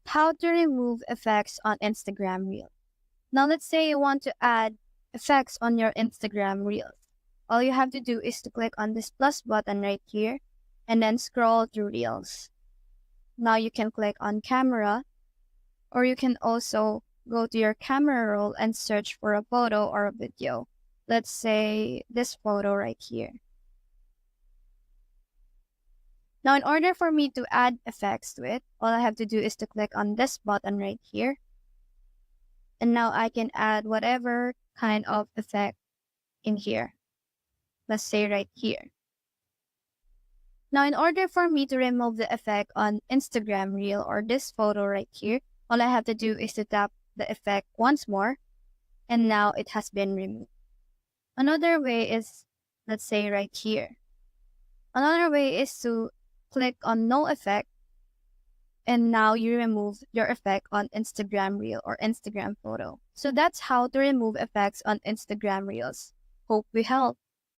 How to remove effects on Instagram Reels. Now let's say you want to add effects on your Instagram Reels. All you have to do is to click on this plus button right here and then scroll to Reels. Now you can click on camera, or you can also go to your camera roll and search for a photo or a video. Let's say this photo right here. Now, in order for me to add effects to it, all I have to do is to click on this button right here. And now I can add whatever kind of effect in here. Let's say right here. Now, in order for me to remove the effect on Instagram Reel or this photo right here, all I have to do is to tap the effect once more. And now it has been removed. Another way is, let's say right here. Another way is to click on no effect, and now you remove your effect on Instagram Reel or Instagram photo. So that's how to remove effects on Instagram Reels. Hope we helped.